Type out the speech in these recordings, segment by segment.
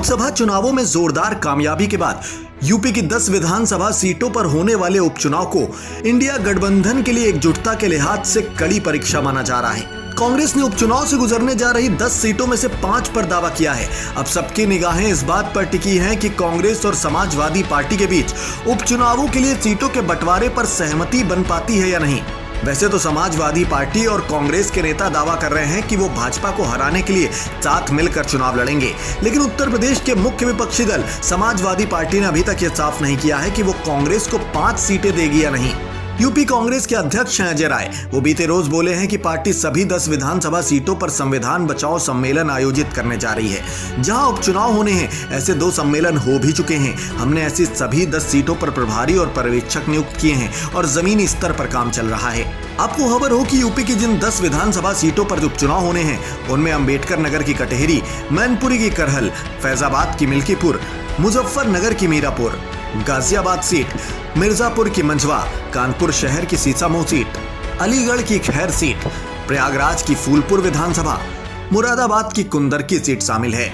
लोकसभा चुनावों में जोरदार कामयाबी के बाद यूपी की 10 विधानसभा सीटों पर होने वाले उपचुनाव को इंडिया गठबंधन के लिए एकजुटता के लिहाज से कड़ी परीक्षा माना जा रहा है। कांग्रेस ने उपचुनाव से गुजरने जा रही 10 सीटों में से 5 पर दावा किया है। अब सबकी निगाहें इस बात पर टिकी हैं कि कांग्रेस और समाजवादी पार्टी के बीच उपचुनावों के लिए सीटों के बंटवारे पर सहमति बन पाती है या नहीं। वैसे तो समाजवादी पार्टी और कांग्रेस के नेता दावा कर रहे हैं कि वो भाजपा को हराने के लिए साथ मिलकर चुनाव लड़ेंगे, लेकिन उत्तर प्रदेश के मुख्य विपक्षी दल समाजवादी पार्टी ने अभी तक ये साफ नहीं किया है कि वो कांग्रेस को 5 सीटें देगी या नहीं। यूपी कांग्रेस के अध्यक्ष हैं अजय राय। वो बीते रोज बोले हैं कि पार्टी सभी 10 विधानसभा सीटों पर संविधान बचाओ सम्मेलन आयोजित करने जा रही है। जहां उपचुनाव होने हैं, ऐसे 2 सम्मेलन हो भी चुके हैं। हमने ऐसी सभी 10 सीटों पर प्रभारी और पर्यवेक्षक नियुक्त किए हैं और जमीनी स्तर पर काम चल रहा है। आपको खबर हो कि यूपी की जिन 10 विधानसभा सीटों पर उपचुनाव होने हैं, उनमें अंबेडकर नगर की कटहरी, मैनपुरी की करहल, फैजाबाद की मिल्कीपुर, मुजफ्फरनगर की मीरापुर, गाजियाबाद सीट, मिर्जापुर की मंझवा, कानपुर शहर की सीसामऊ सीट, अलीगढ़ की खैर सीट, प्रयागराज की फूलपुर विधानसभा, मुरादाबाद की कुंदरकी सीट शामिल है।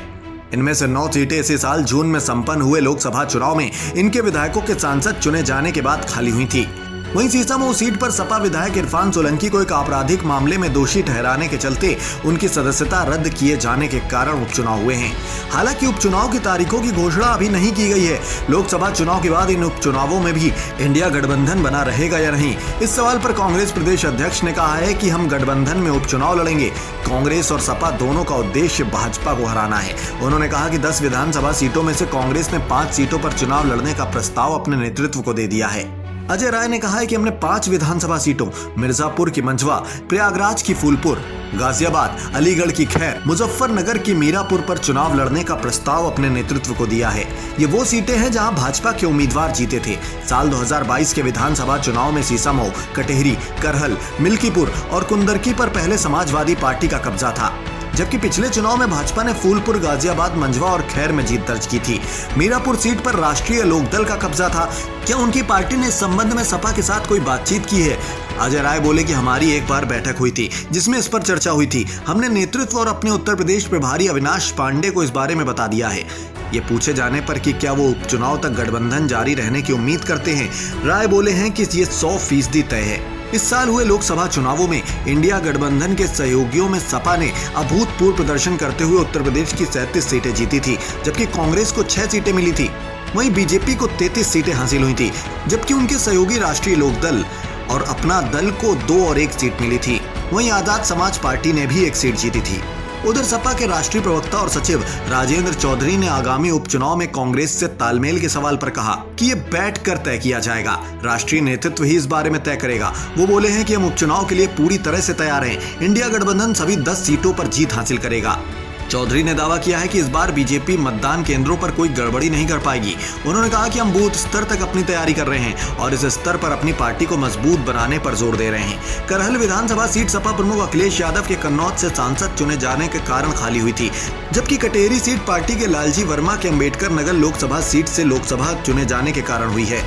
इनमें से 9 सीटें इसी साल जून में संपन्न हुए लोकसभा चुनाव में इनके विधायकों के सांसद चुने जाने के बाद खाली हुई थी। वहीं सीसामऊ सीट पर सपा विधायक इरफान सोलंकी को एक आपराधिक मामले में दोषी ठहराने के चलते उनकी सदस्यता रद्द किए जाने के कारण उपचुनाव हुए हैं। हालांकि उपचुनाव की तारीखों की घोषणा अभी नहीं की गई है। लोकसभा चुनाव के बाद इन उपचुनावों में भी इंडिया गठबंधन बना रहेगा या नहीं, इस सवाल पर कांग्रेस प्रदेश अध्यक्ष ने कहा है कि हम गठबंधन में उपचुनाव लड़ेंगे। कांग्रेस और सपा दोनों का उद्देश्य भाजपा को हराना है। उन्होंने कहा कि 10 विधानसभा सीटों में से कांग्रेस ने 5 सीटों पर चुनाव लड़ने का प्रस्ताव अपने नेतृत्व को दे दिया है। अजय राय ने कहा है कि हमने 5 विधानसभा सीटों मिर्जापुर की मंझवा, प्रयागराज की फूलपुर, गाजियाबाद, अलीगढ़ की खैर, मुजफ्फरनगर की मीरापुर पर चुनाव लड़ने का प्रस्ताव अपने नेतृत्व को दिया है। ये वो सीटें हैं जहां भाजपा के उम्मीदवार जीते थे। साल 2022 के विधानसभा चुनाव में सीसामऊ, कटहरी, करहल, मिल्कीपुर और कुंदरकी पर पहले समाजवादी पार्टी का कब्जा था, जबकि पिछले चुनाव में भाजपा ने फूलपुर, गाजियाबाद, मंझवा और खैर में जीत दर्ज की थी। मीरापुर सीट पर राष्ट्रीय लोकदल का कब्जा था। क्या उनकी पार्टी ने इस संबंध में सपा के साथ कोई बातचीत की है? अजय राय बोले कि हमारी एक बार बैठक हुई थी जिसमें इस पर चर्चा हुई थी। हमने नेतृत्व और अपने उत्तर प्रदेश प्रभारी अविनाश पांडे को इस बारे में बता दिया है। ये पूछे जाने पर कि क्या वो उपचुनाव तक गठबंधन जारी रहने की उम्मीद करते हैं, राय बोले हैं कि ये 100% तय है। इस साल हुए लोकसभा चुनावों में इंडिया गठबंधन के सहयोगियों में सपा ने अभूतपूर्व प्रदर्शन करते हुए उत्तर प्रदेश की 37 सीटें जीती थी, जबकि कांग्रेस को 6 सीटें मिली थी। वहीं बीजेपी को 33 सीटें हासिल हुई थी, जबकि उनके सहयोगी राष्ट्रीय लोकदल और अपना दल को 2 और 1 सीट मिली थी। वहीं आजाद समाज पार्टी ने भी 1 सीट जीती थी। उधर सपा के राष्ट्रीय प्रवक्ता और सचिव राजेंद्र चौधरी ने आगामी उपचुनाव में कांग्रेस से तालमेल के सवाल पर कहा कि ये बैठकर तय किया जाएगा। राष्ट्रीय नेतृत्व ही इस बारे में तय करेगा। वो बोले हैं कि हम उपचुनाव के लिए पूरी तरह से तैयार हैं। इंडिया गठबंधन सभी 10 सीटों पर जीत हासिल करेगा। चौधरी ने दावा किया है कि इस बार बीजेपी मतदान केंद्रों पर कोई गड़बड़ी नहीं कर पाएगी। उन्होंने कहा कि हम बूथ स्तर तक अपनी तैयारी कर रहे हैं और इस स्तर पर अपनी पार्टी को मजबूत बनाने पर जोर दे रहे हैं। करहल विधानसभा सीट सपा प्रमुख अखिलेश यादव के कन्नौज से सांसद चुने जाने के कारण खाली हुई थी, जबकि कटेहरी सीट पार्टी के लालजी वर्मा के अंबेडकर नगर लोकसभा सीट से लोकसभा चुने जाने के कारण हुई है।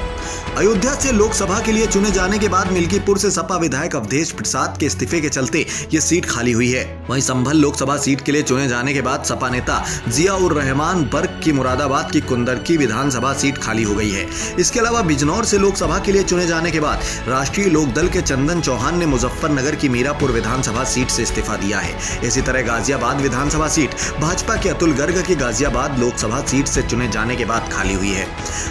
अयोध्या से लोकसभा के लिए चुने जाने के बाद मिल्कीपुर से सपा विधायक अवधेश प्रसाद के इस्तीफे के चलते ये सीट खाली हुई है। वहीं संभल लोकसभा सीट के लिए चुने जाने के बाद सपा नेता जिया-उर-रहमान बर्क की मुरादाबाद की कुंदरकी विधानसभा सीट खाली हो गई है। इसके अलावा बिजनौर से लोकसभा के लिए चुने जाने के बाद राष्ट्रीय लोकदल के चंदन चौहान ने मुजफ्फरनगर की मीरापुर विधानसभा सीट से इस्तीफा दिया है। इसी तरह गाजियाबाद विधानसभा सीट भाजपा के अतुल गर्ग की गाजियाबाद लोकसभा सीट से चुने जाने के बाद खाली हुई है।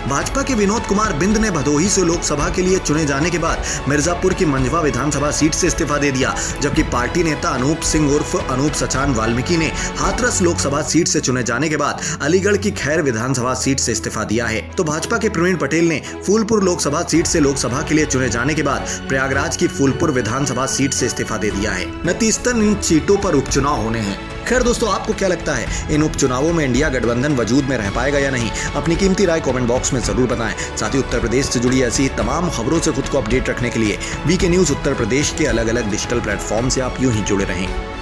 भाजपा के विनोद कुमार बिंद ने भदोही से लोकसभा के लिए चुने जाने के बाद मिर्जापुर की मंझवा विधानसभा सीट से इस्तीफा दे दिया, जबकि पार्टी नेता अनूप सिंह उर्फ अनूप सचान वाल्मीकि ने हाथरस लोकसभा सीट से चुने जाने के बाद अलीगढ़ की खैर विधानसभा सीट से इस्तीफा दिया है। तो भाजपा के प्रवीण पटेल ने फूलपुर लोकसभा सीट से लोकसभा के लिए चुने जाने के बाद प्रयागराज की फूलपुर विधानसभा सीट से इस्तीफा दे दिया है। नतीजतन इन सीटों पर उपचुनाव होने हैं। खैर दोस्तों, आपको क्या लगता है, इन उपचुनावों में इंडिया गठबंधन वजूद में रह पाएगा या नहीं? अपनी कीमती राय कमेंट बॉक्स में जरूर बताएं। साथ ही उत्तर प्रदेश से जुड़ी ऐसी तमाम खबरों से खुद को अपडेट रखने के लिए वीके न्यूज उत्तर प्रदेश के अलग अलग डिजिटल प्लेटफॉर्म से आप यूं ही जुड़े रहें।